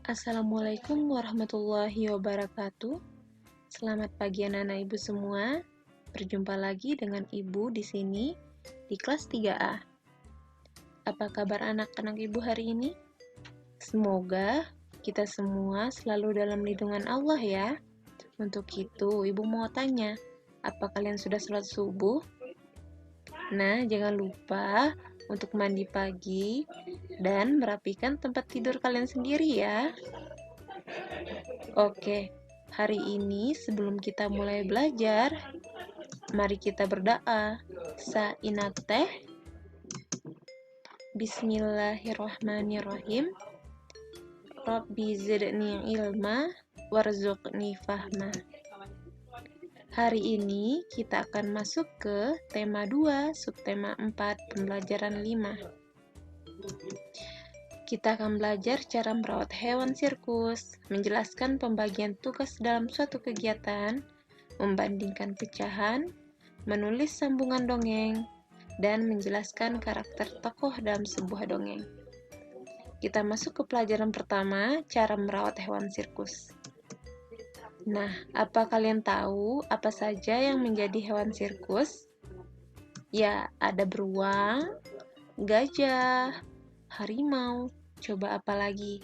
Assalamualaikum warahmatullahi wabarakatuh. Selamat pagi anak-anak ibu semua. Berjumpa lagi dengan ibu di sini di kelas 3A. Apa kabar anak-anak ibu hari ini? Semoga kita semua selalu dalam lindungan Allah ya. Untuk itu, ibu mau tanya, apa kalian sudah sholat subuh? Nah, jangan lupa untuk mandi pagi dan merapikan tempat tidur kalian sendiri ya. Oke, hari ini sebelum kita mulai belajar, mari kita berdoa. Sa'inateh. Bismillahirrahmanirrahim. Rabbi zidni ilma warzuqni fahma. Hari ini kita akan masuk ke tema 2, subtema 4, pembelajaran 5. Kita akan belajar cara merawat hewan sirkus, menjelaskan pembagian tugas dalam suatu kegiatan, membandingkan pecahan, menulis sambungan dongeng, dan menjelaskan karakter tokoh dalam sebuah dongeng. Kita masuk ke pelajaran pertama, cara merawat hewan sirkus. Nah, apa kalian tahu apa saja yang menjadi hewan sirkus? Ya, ada beruang, gajah, harimau, coba apa lagi?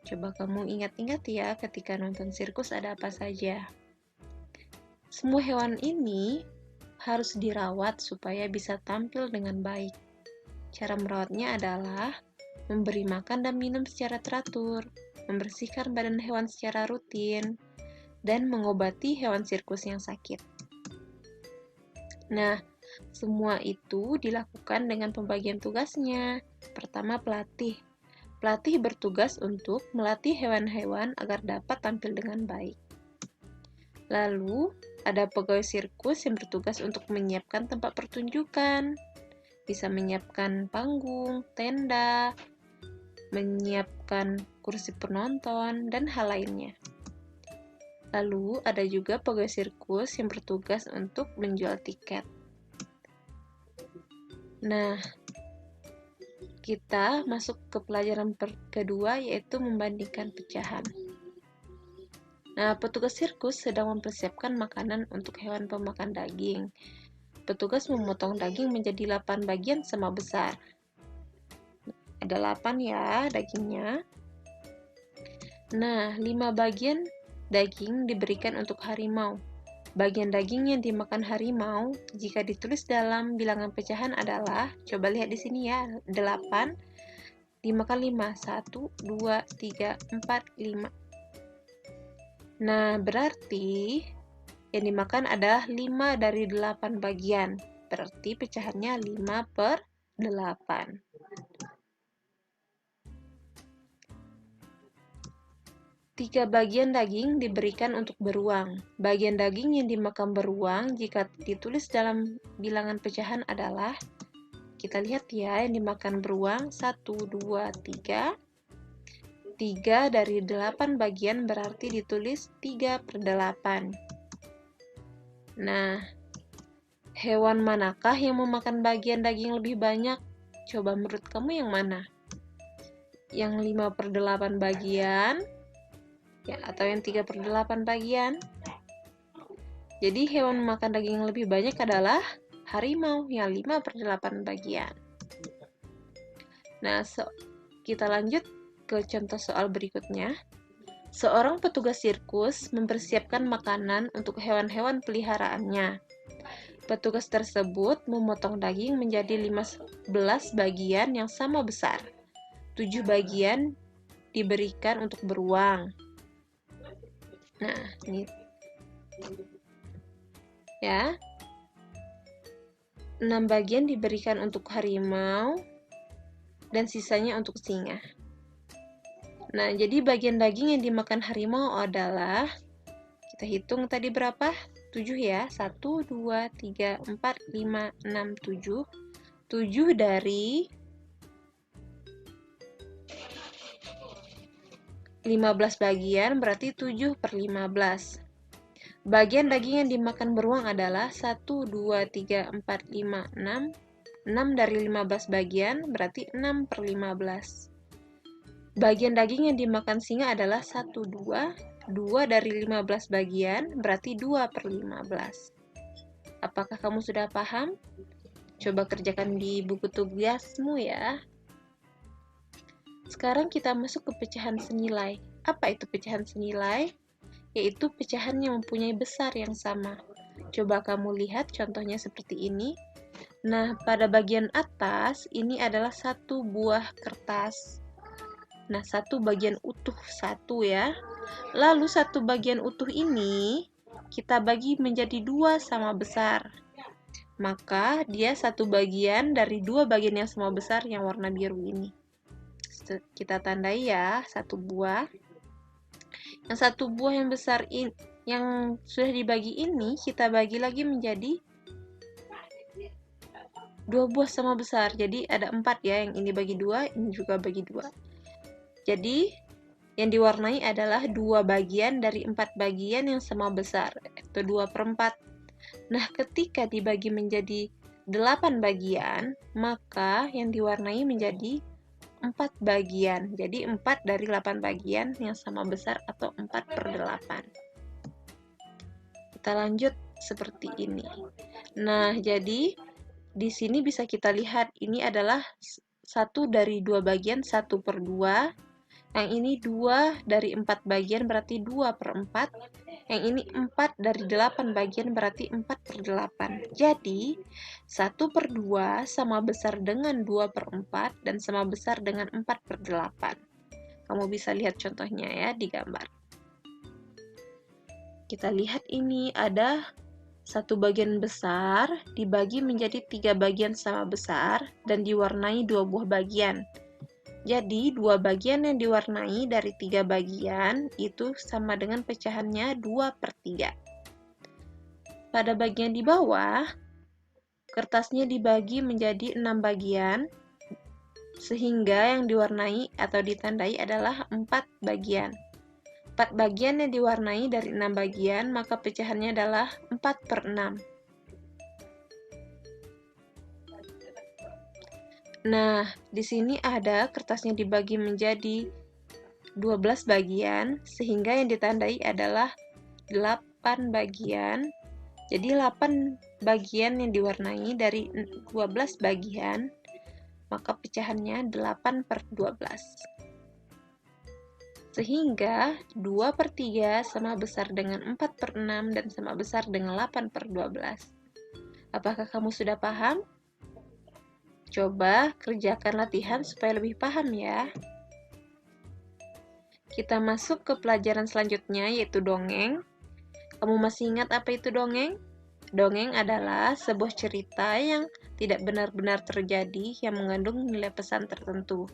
Coba kamu ingat-ingat ya ketika nonton sirkus ada apa saja. Semua hewan ini harus dirawat supaya bisa tampil dengan baik. Cara merawatnya adalah memberi makan dan minum secara teratur, membersihkan badan hewan secara rutin, dan mengobati hewan sirkus yang sakit. Nah, semua itu dilakukan dengan pembagian tugasnya. Pertama, pelatih. Pelatih bertugas untuk melatih hewan-hewan agar dapat tampil dengan baik. Lalu, ada pegawai sirkus yang bertugas untuk menyiapkan tempat pertunjukan. Bisa menyiapkan panggung, tenda, menyiapkan kursi penonton, dan hal lainnya. Lalu, ada juga pegawai sirkus yang bertugas untuk menjual tiket. Nah, kita masuk ke pelajaran kedua, yaitu membandingkan pecahan. Nah, petugas sirkus sedang mempersiapkan makanan untuk hewan pemakan daging. Petugas memotong daging menjadi 8 bagian sama besar. Ada 8 ya dagingnya. Nah, 5 bagian daging diberikan untuk harimau. Bagian daging yang dimakan harimau jika ditulis dalam bilangan pecahan adalah, coba lihat di sini ya, 8 dimakan 5, 1, 2, 3, 4, 5. Nah, berarti yang dimakan adalah 5 dari 8 bagian. Berarti pecahannya 5 per 8. Tiga bagian daging diberikan untuk beruang. Bagian daging yang dimakan beruang jika ditulis dalam bilangan pecahan adalah, kita lihat ya, yang dimakan beruang 1, 2, 3. 3 dari 8 bagian berarti ditulis 3 per 8. Nah, hewan manakah yang memakan bagian daging lebih banyak? Coba menurut kamu yang mana? Yang 5 per 8 bagian? Ya, atau yang 3 per 8 bagian? Jadi hewan memakan daging yang lebih banyak adalah harimau yang 5 per 8 bagian. Nah, kita lanjut ke contoh soal berikutnya. Seorang petugas sirkus mempersiapkan makanan untuk hewan-hewan peliharaannya. Petugas tersebut memotong daging menjadi 15 bagian yang sama besar. 7 bagian diberikan untuk beruang. Nah, ini ya. 6 bagian diberikan untuk harimau dan sisanya untuk singa. Nah, jadi bagian daging yang dimakan harimau adalah, kita hitung tadi berapa? 7 ya. 1, 2, 3, 4, 5, 6, 7. 7 dari 15 bagian berarti 7 per 15. Bagian daging yang dimakan beruang adalah 1, 2, 3, 4, 5, 6. 6 dari 15 bagian berarti 6 per 15. Bagian daging yang dimakan singa adalah 1, 2. 2 dari 15 bagian, berarti 2 per 15. Apakah kamu sudah paham? Coba kerjakan di buku tugasmu ya. Sekarang kita masuk ke pecahan senilai. Apa itu pecahan senilai? Yaitu pecahan yang mempunyai besar yang sama. Coba kamu lihat contohnya seperti ini. Nah, pada bagian atas ini adalah satu buah kertas. Nah, satu bagian utuh satu ya. Lalu satu bagian utuh ini kita bagi menjadi 2 sama besar. Maka dia satu bagian dari 2 bagian yang sama besar yang warna biru ini. Kita tandai ya, satu buah. Yang satu buah yang besar ini, yang sudah dibagi ini, kita bagi lagi menjadi 2 buah sama besar. Jadi ada 4 ya, yang ini bagi 2, ini juga bagi 2. Jadi, yang diwarnai adalah 2 bagian dari 4 bagian yang sama besar, atau 2/4. Nah, ketika dibagi menjadi 8 bagian, maka yang diwarnai menjadi 4 bagian. Jadi, 4 dari 8 bagian yang sama besar atau 4/8. Kita lanjut seperti ini. Nah, jadi di sini bisa kita lihat ini adalah 1 dari 2 bagian, 1/2. Yang ini 2 dari 4 bagian berarti 2/4. Yang ini 4 dari 8 bagian berarti 4/8. Jadi 1/2 sama besar dengan 2/4 dan sama besar dengan 4/8. Kamu bisa lihat contohnya ya di gambar. Kita lihat ini ada satu bagian besar dibagi menjadi 3 bagian sama besar dan diwarnai 2 buah bagian. Jadi, 2 bagian yang diwarnai dari 3 bagian itu sama dengan pecahannya 2/3. Pada bagian di bawah, kertasnya dibagi menjadi 6 bagian, sehingga yang diwarnai atau ditandai adalah 4 bagian. 4 bagian yang diwarnai dari 6 bagian, maka pecahannya adalah 4/6. Nah, di sini ada kertasnya dibagi menjadi 12 bagian, sehingga yang ditandai /8 bagian. Jadi 8 bagian yang diwarnai dari 12 bagian, maka pecahannya 8/12. Sehingga 2/3 sama besar dengan 4/6 dan sama besar dengan 8/12. Apakah kamu sudah paham? Coba kerjakan latihan supaya lebih paham ya. Kita masuk ke pelajaran selanjutnya, yaitu dongeng. Kamu masih ingat apa itu dongeng? Dongeng adalah sebuah cerita yang tidak benar-benar terjadi yang mengandung nilai pesan tertentu.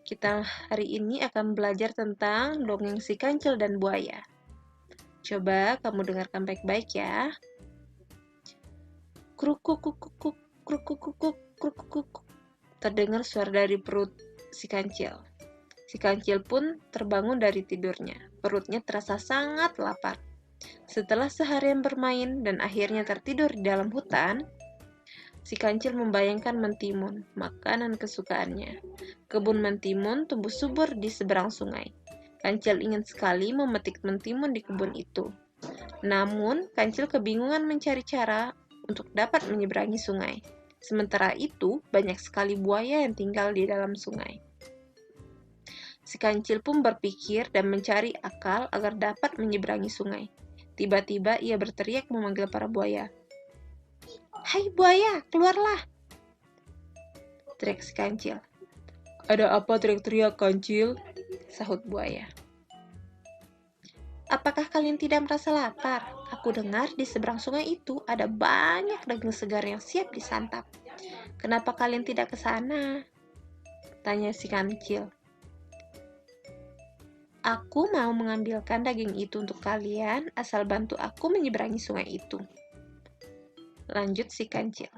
Kita hari ini akan belajar tentang dongeng si kancil dan buaya. Coba kamu dengarkan baik-baik ya. Kruk-kruk-kruk-kruk, kruk-kruk-kruk, kruk-kruk. Terdengar suara dari perut si kancil. Si kancil pun terbangun dari tidurnya. Perutnya terasa sangat lapar. Setelah seharian bermain dan akhirnya tertidur di dalam hutan, si kancil membayangkan mentimun, makanan kesukaannya. Kebun mentimun tumbuh subur di seberang sungai. Kancil ingin sekali memetik mentimun di kebun itu. Namun, kancil kebingungan mencari cara untuk dapat menyeberangi sungai. Sementara itu, banyak sekali buaya yang tinggal di dalam sungai. Si kancil pun berpikir dan mencari akal agar dapat menyeberangi sungai. Tiba-tiba ia berteriak memanggil para buaya. "Hai buaya, keluarlah!" teriak si kancil. "Ada apa teriak-teriak, kancil?" sahut buaya. "Apakah kalian tidak merasa lapar? Aku dengar di seberang sungai itu ada banyak daging segar yang siap disantap. Kenapa kalian tidak ke sana?" tanya si kancil. "Aku mau mengambilkan daging itu untuk kalian, asal bantu aku menyeberangi sungai itu," lanjut si kancil.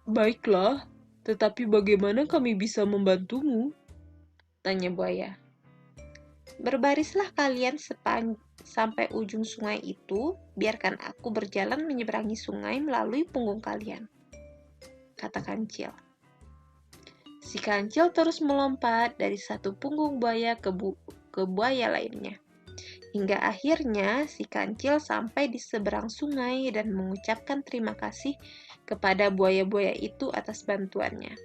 "Baiklah, tetapi bagaimana kami bisa membantumu?" tanya buaya. "Berbarislah kalian sampai ujung sungai itu, biarkan aku berjalan menyeberangi sungai melalui punggung kalian." kata kancil. Si kancil terus melompat dari satu punggung buaya ke buaya lainnya. Hingga akhirnya si kancil sampai di seberang sungai dan mengucapkan terima kasih kepada buaya-buaya itu atas bantuannya.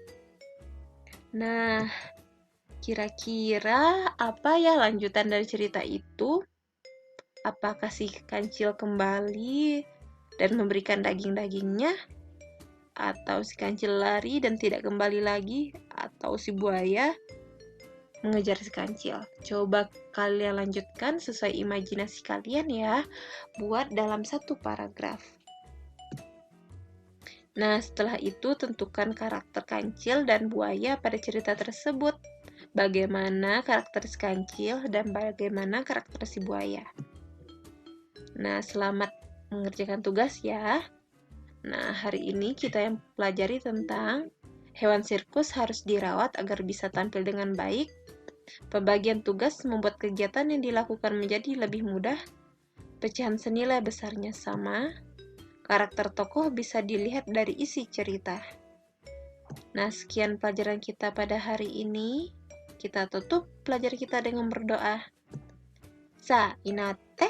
Nah, kira-kira apa ya lanjutan dari cerita itu? Apakah si kancil kembali dan memberikan daging-dagingnya? Atau si kancil lari dan tidak kembali lagi? Atau si buaya mengejar si kancil? Coba kalian lanjutkan sesuai imajinasi kalian ya, buat dalam satu paragraf. Nah, setelah itu tentukan karakter kancil dan buaya pada cerita tersebut. Bagaimana karakter si kancil dan bagaimana karakter si buaya. Nah, selamat mengerjakan tugas ya. Nah, hari ini kita yang pelajari tentang hewan sirkus harus dirawat agar bisa tampil dengan baik. Pembagian tugas membuat kegiatan yang dilakukan menjadi lebih mudah. Pecahan senilai besarnya sama. Karakter tokoh bisa dilihat dari isi cerita. Nah, sekian pelajaran kita pada hari ini. Kita tutup pelajaran kita dengan berdoa. Sa inate.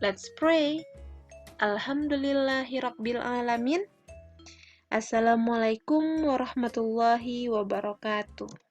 Let's pray. Alhamdulillahirabbil alamin. Assalamualaikum warahmatullahi wabarakatuh.